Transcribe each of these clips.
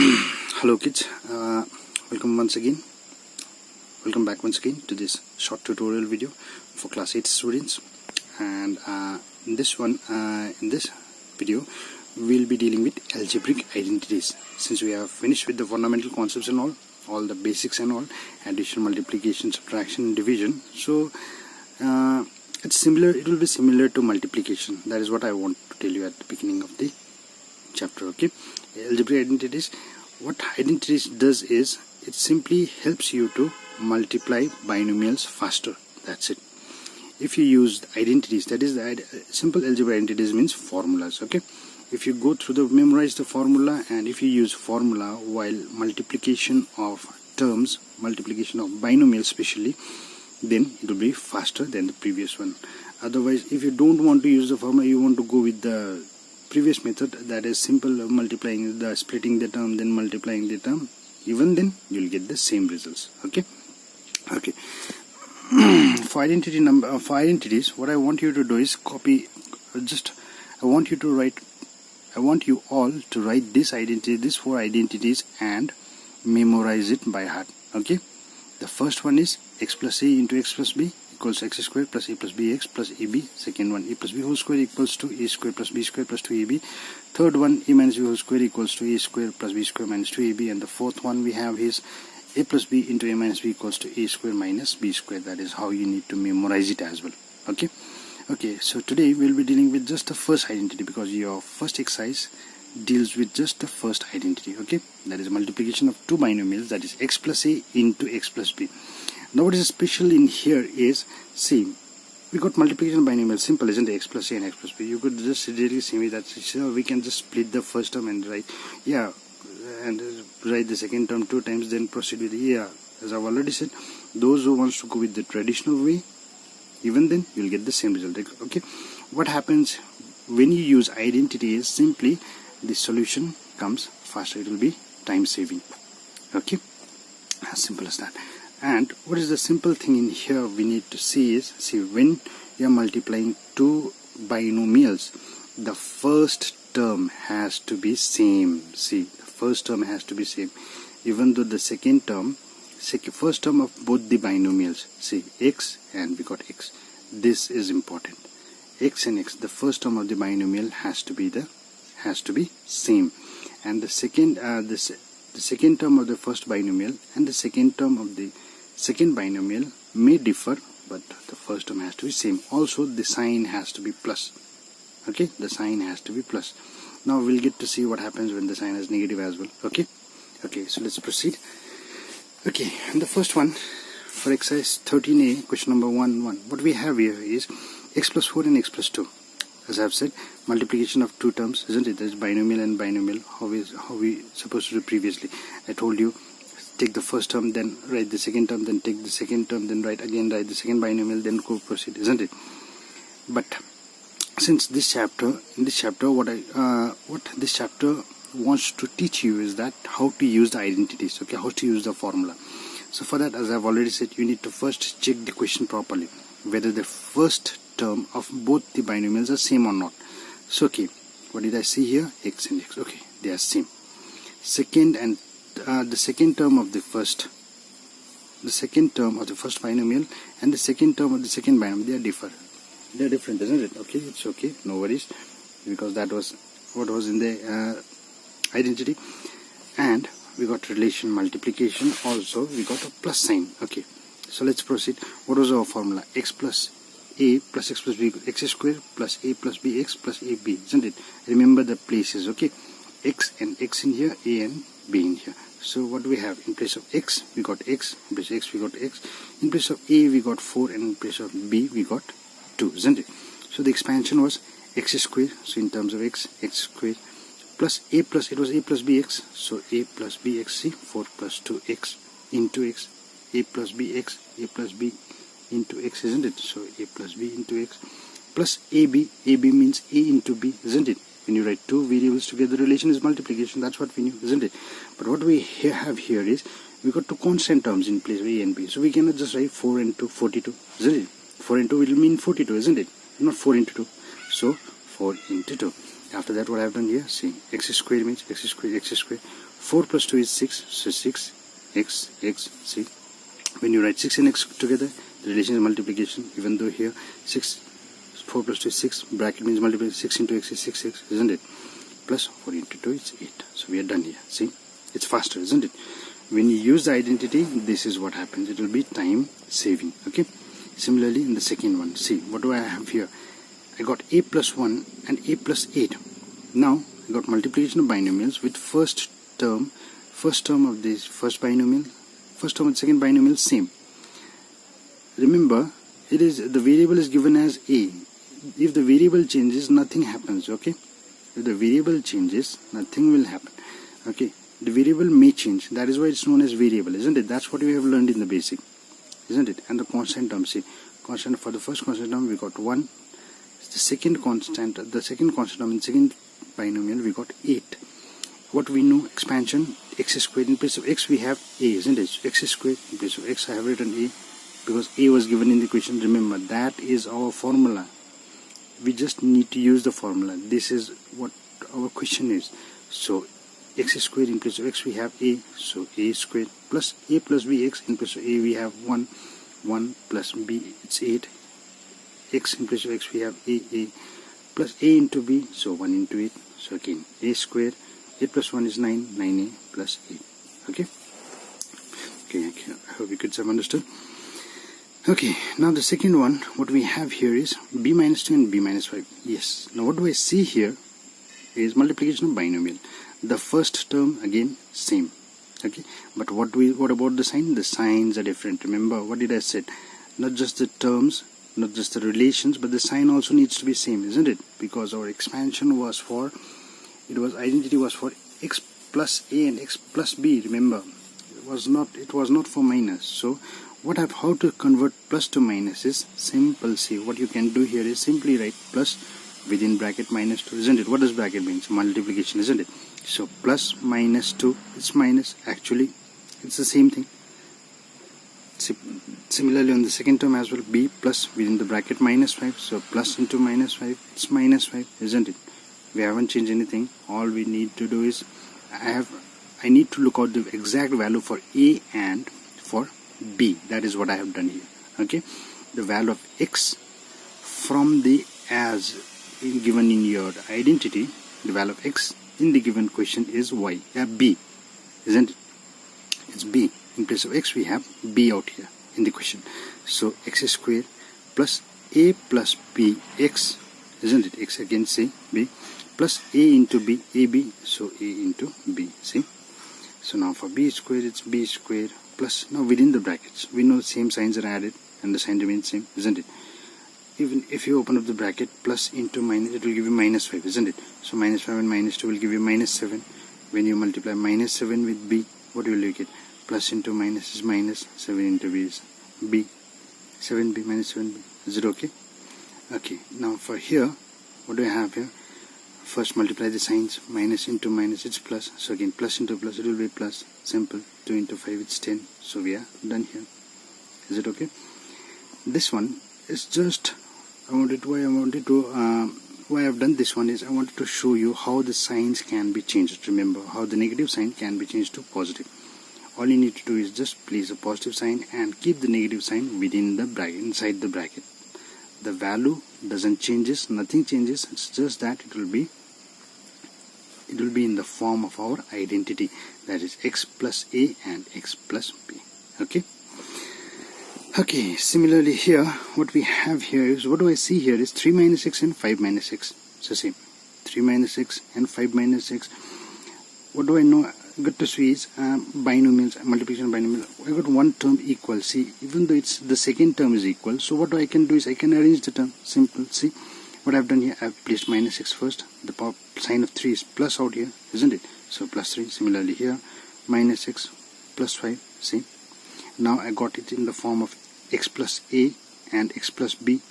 Hello kids, welcome back once again to this short tutorial video for class 8 students. And in this video we'll be dealing with algebraic identities. Since we have finished with the fundamental concepts and all the basics and all, addition, multiplication, subtraction, division, so it will be similar to multiplication. That is what I want to tell you at the beginning of the chapter. Okay, algebraic identities, what identities does is it simply helps you to multiply binomials faster. That's it. If you use identities, that is the simple algebra identities means formulas. Okay, if you go through memorize the formula, and if you use formula while multiplication of terms, multiplication of binomials especially, then it will be faster than the previous one. Otherwise, if you don't want to use the formula, you want to go with the previous method, that is simple splitting the term, then multiplying the term, even then you'll get the same results. Okay. For identities, what I want you to do is copy. I want you all to write these four identities and memorize it by heart. Okay. The first one is x plus a into x plus b equals x squared plus a plus bx plus ab. Second one, a plus b whole square equals to a square plus b square plus 2ab. Third one, a minus b whole square equals to a square plus b square minus 2ab. And the fourth one we have is a plus b into a minus b equals to a square minus b square. That is how you need to memorize it as well. Okay, so today we'll be dealing with just the first identity, because your first exercise deals with just the first identity. Okay, that is multiplication of two binomials, that is x plus a into x plus b. Now what is special in here is, see, we got multiplication binomial, simple, isn't it? X plus a and x plus b. You could just really see me that we can just split the first term and write the second term two times, then proceed with as I've already said, those who wants to go with the traditional way, even then you'll get the same result. Okay, what happens when you use identity is simply the solution comes faster. It will be time saving. Okay, as simple as that. And what is the simple thing in here we need to see is, when you are multiplying two binomials, the first term has to be same. See, the first term has to be same, even though the first term of both the binomials, see, x and we got x. This is important. X and x, the first term of the binomial has to be same, and the second term of the first binomial and the second term of the second binomial may differ, but the first term has to be same. Also, the sign has to be plus. Okay, the sign has to be plus. Now we'll get to see what happens when the sign is negative as well. Okay, so let's proceed. Okay, and the first one for exercise 13a, question number 1, what we have here is x plus 4 and x plus 2. As I have said, multiplication of two terms, isn't it? That is binomial and binomial. How we supposed to do previously? I told you, take the first term, then write the second term, then take the second term, then write the second binomial, then go proceed, isn't it? But since in this chapter, what this chapter wants to teach you is that how to use the identities. Okay, how to use the formula. So for that, as I've already said, you need to first check the question properly, whether the first term of both the binomials are same or not. So okay, what did I see here? X and x. Okay, they are same. The second term of the first binomial and the second term of the second binomial, they are different, isn't it? Okay, it's okay, no worries, because that was what was in the identity. And we got relation multiplication, also we got a plus sign. Okay, so let's proceed. What was our formula? X plus a plus x plus b, x squared plus a plus bx plus ab, isn't it? Remember the places. Okay, x and x in here, a and b in here. So what do we have? In place of x we got x, in place of x we got x, in place of a we got 4, and in place of b we got 2, isn't it? So the expansion was x squared, so in terms of x squared, plus a plus, it was a plus bx, so a plus bx, see, 4 plus 2x into x, a plus bx, a plus b into x, isn't it? So a plus b into x, plus ab means a into b, isn't it? When you write two variables together, the relation is multiplication. That's what we knew, isn't it? But what we have here is, we got two constant terms in place of a and b, so we cannot just write 4 into 42, isn't it? 4 into will mean 42, isn't it? Not 4 into 2. So 4 into 2. After that, what I have done here, see, x square means x square. 4 plus 2 is 6, so 6 x, see. When you write 6 and x together, the relation is multiplication, even though here 4 plus 2 is 6, bracket means multiply, 6 into x is 6x, isn't it? Plus 4 into 2 is 8. So we are done here, see. It's faster, isn't it? When you use the identity, this is what happens. It will be time saving, okay? Similarly, in the second one, see, what do I have here? I got a plus 1 and a plus 8. Now, I got multiplication of binomials with first term of this first binomial, first term and second binomial same. Remember, it is the variable is given as a. If the variable changes, nothing happens, okay? If the variable changes, nothing will happen, okay? The variable may change. That is why it's known as variable, isn't it? That's what we have learned in the basic, isn't it? And the constant term, see, constant for the first constant term we got 1. The second constant term in second binomial we got 8. What we know, expansion, x squared, in place of x we have a, isn't it? So x squared, in place of x I have written a because a was given in the equation. Remember, that is our formula. We just need to use the formula. This is what our question is. So x squared, in place of x we have a, so a squared, plus a plus bx, in place of a we have 1 plus b, it's 8. X, in place of x we have a plus a into b, so 1 into 8, so again a square, 8 plus 1 is 9, 9a plus 8, okay, I hope you kids have understood. Okay, now the second one, what we have here is b minus 2 and b minus 5. Yes, now what do I see here is multiplication of binomial. The first term again same, okay, but what about the sign? The signs are different. Remember, what did I say? Not just the terms, not just the relations, but the sign also needs to be same, isn't it? Because our expansion was for, identity was for x plus a and x plus b. Remember, it was not for minus. So how to convert plus to minus is simple. See, what you can do here is simply write plus within bracket minus 2, isn't it? What does bracket mean? Multiplication, isn't it? So plus minus 2, it's minus. Actually, it's the same thing. Similarly, on the second term as well, b plus within the bracket minus 5, so plus into minus 5, it's minus 5, isn't it? We haven't changed anything. All we need to do is, I need to look out the exact value for a and for b. That is what I have done here, okay? The value of x from the as given in your identity, the value of x in the given question is y, b, isn't it? It's b. In place of x we have b out here in the question. So x squared plus a plus b x, isn't it? X again, say b, plus a into b, ab, so a into b, see? So now for b squared, it's b squared plus, now within the brackets we know same signs are added and the sign remains same, isn't it? Even if you open up the bracket, plus into minus, it will give you minus 5, isn't it? So minus 5 and minus 2 will give you minus 7. When you multiply minus 7 with b, what will you get? Plus into minus is minus, 7 into b is b, 7b minus 7b. Is it okay? Okay, now for here, what do I have here? First multiply the signs, minus into minus, it's plus. So again, plus into plus, it will be plus. Simple. 2 into 5, it's 10. So we are done here. Is it okay? This one is just, why I've done this one is I wanted to show you how the signs can be changed. Remember, how the negative sign can be changed to positive. All you need to do is just place a positive sign and keep the negative sign within the bracket, inside the bracket. The value doesn't changes, nothing changes. It's just that it will be in the form of our identity, that is x plus a and x plus b. Okay. Okay, similarly here, what we have here is, what do I see here is 3 minus x and 5 minus x. It's the same. 3 minus x and 5 minus x. What do I know? Good to see is binomials, multiplication of binomial. I got one term equal. See, even though it's the second term is equal, so what I can do is I can arrange the term. Simple. See, what I've done here, I've placed minus x first. The sign of 3 is plus out here, isn't it? So plus 3. Similarly here, minus x plus 5. See, now I got it in the form of x plus a and x plus b.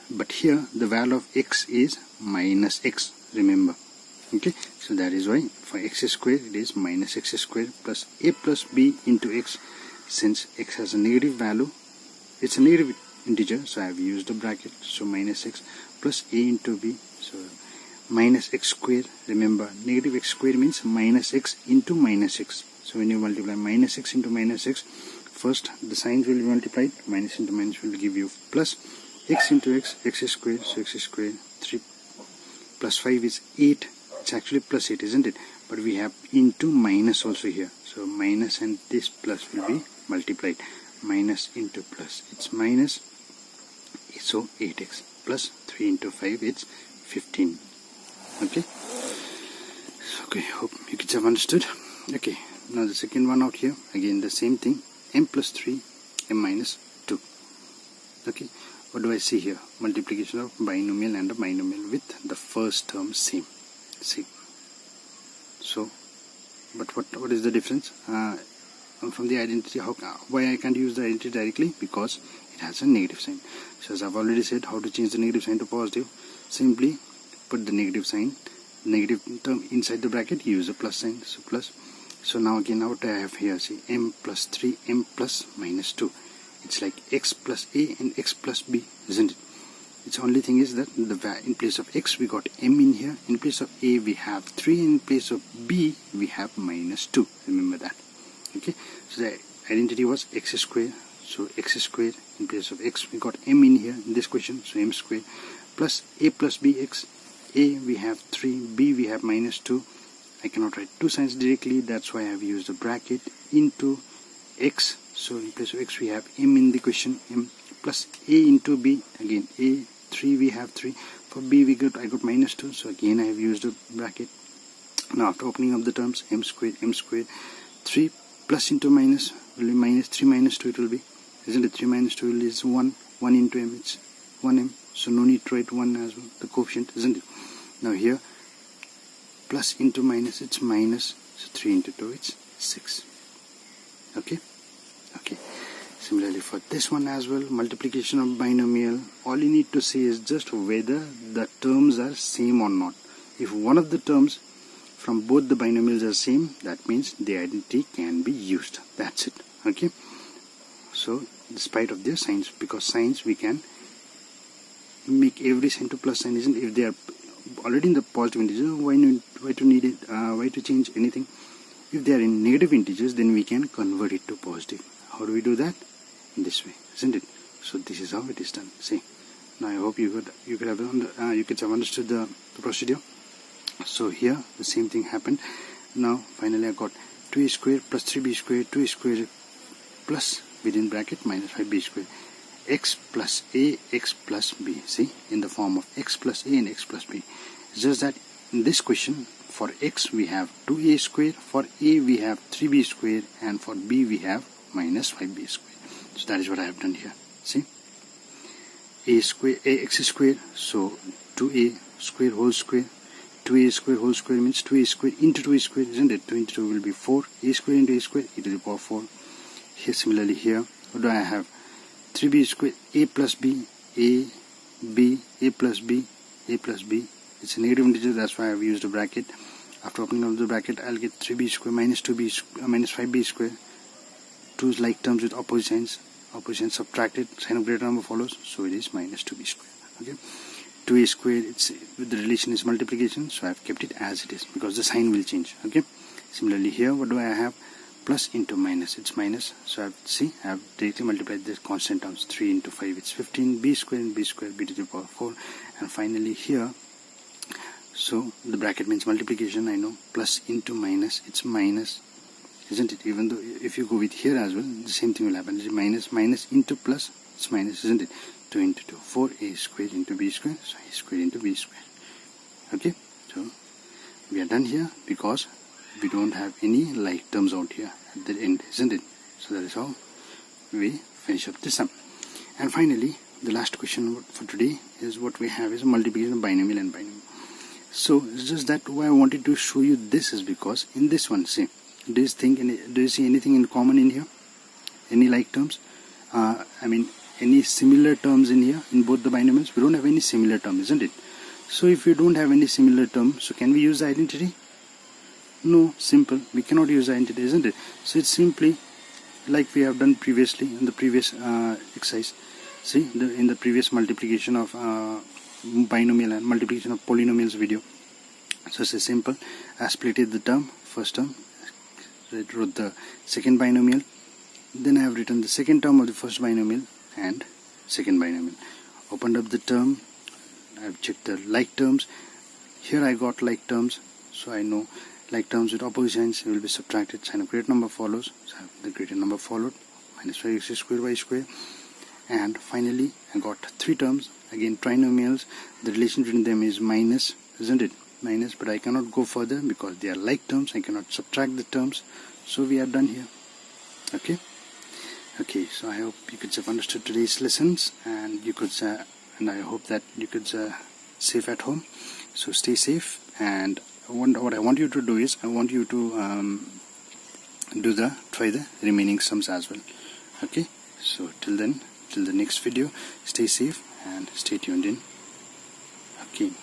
But here the value of x is minus x. Remember. Okay, so that is why for x squared it is minus x squared plus a plus b into x. Since x has a negative value, it's a negative integer, so I have used a bracket. So minus x plus a into b, so minus x square. Remember, negative x square means minus x into minus x. So when you multiply minus x into minus x, first the signs will be multiplied. Minus into minus will give you plus x into x, x square. So x square 3 plus 5 is 8. It's actually plus 8, isn't it? But we have into minus also here. So minus and this plus will be multiplied. Minus into plus, it's minus. So 8x plus 3 into 5, it's 15. Okay. Okay, hope you kids have understood. Okay, now the second one out here, again the same thing, m plus 3, m minus 2. Okay, what do I see here? Multiplication of binomial and a binomial with the first term same. See. So, but what is the difference? From the identity, why I can't use the identity directly? Because it has a negative sign. So as I've already said, how to change the negative sign to positive? Simply put the negative sign, negative term inside the bracket, use a plus sign. So plus. So now again what I have here, see, m plus 3, m plus minus 2. It's like x plus a and x plus b, isn't it? Its only thing is that in place of x we got m in here, in place of a we have 3, and in place of b we have minus 2. Remember that. Okay, so the identity was x square. So x square, in place of x we got m in here in this question, so m square plus a plus bx. A we have 3, b we have minus 2. I cannot write two signs directly, that's why I have used a bracket into x. So in place of x we have m in the question, m plus a into b, again a 3 we have 3. For b I got minus 2, so again I have used a bracket. Now after opening up the terms, m squared, 3 plus into minus will be minus 3 minus 2 it will be, isn't it? 3 minus 2 is 1, 1 into m, it's 1m, so no need to write 1 as well, the coefficient, isn't it? Now here, plus into minus, it's minus, so 3 into 2, it's 6. Okay? Okay. Similarly for this one as well, multiplication of binomial, all you need to see is just whether the terms are same or not. If one of the terms from both the binomials are same, that means the identity can be used. That's it. Okay. So, despite of their signs, because signs we can make every sign to plus sign, isn't it? If they are already in the positive integers, why to change anything? If they are in negative integers, then we can convert it to positive. How do we do that? In this way, isn't it? So this is how it is done. See. Now I hope you could have understood the procedure. So here the same thing happened. Now finally I got 2a squared plus 3b squared, 2a squared plus within bracket minus 5b squared, x plus a, x plus b. See, in the form of x plus a and x plus b. It's just that in this question, for x we have 2a squared, for a we have 3b squared, and for b we have minus 5b squared. So that is what I have done here. See, a square, ax squared, so 2a square whole square. 2a square whole square means 2a square into 2a square, isn't it? 2 into 2 will be 4. A square into a square, e to the power 4. Here similarly here, what do I have? 3b square, a plus b, a, b, a plus b, a plus b. It's a negative integer, that's why I have used a bracket. After opening up the bracket, I'll get 3b square minus 2b minus 5b square. Two like terms with opposite signs. Opposite signs subtracted, sign of greater number follows, so it is minus 2b square. Okay. 2a square, it's with the relation is multiplication, so I have kept it as it is because the sign will change. Okay. Similarly here, what do I have? Plus into minus, it's minus, so I have directly multiplied the constant terms. 3 into 5, it's 15. B square and b square, b to the power 4. And finally here, so the bracket means multiplication, I know. Plus into minus, it's minus, isn't it? Even though if you go with here as well, the same thing will happen. It's minus into plus, it's minus, isn't it? 2 into 2, 4a squared into b squared, so a squared into b squared. Okay, so we are done here because we don't have any like terms out here at the end, isn't it? So that is how we finish up this sum. And finally, the last question for today is what we have is a multiplication of binomial and binomial. So it's just that why I wanted to show you this is because in this one, see, do you see anything in common in here? Any like terms? Any similar terms in here in both the binomials? We don't have any similar term, isn't it? So if you don't have any similar term, so can we use the identity? No, simple. We cannot use the identity, isn't it? So it's simply like we have done previously in the previous exercise. See, in the previous multiplication of binomial and multiplication of polynomials video, So it's simple. I splitted the term, first term, so I wrote the second binomial, then I have written the second term of the first binomial and second binomial. Opened up the term, I have checked the like terms. Here I got like terms, so I know like terms with opposite signs will be subtracted. Sign of greater number follows, so I have the greater number followed, minus 5x square y square. And finally I got three terms, again trinomials. The relation between them is minus, isn't it? Minus, but I cannot go further because they are like terms. I cannot subtract the terms, so we are done here. Okay, so I hope you could have understood today's lessons, and you could and I hope that you could safe at home. So stay safe, and what I want you to do is I want you to try the remaining sums as well. Okay, so till then, till the next video, stay safe and stay tuned in. Okay.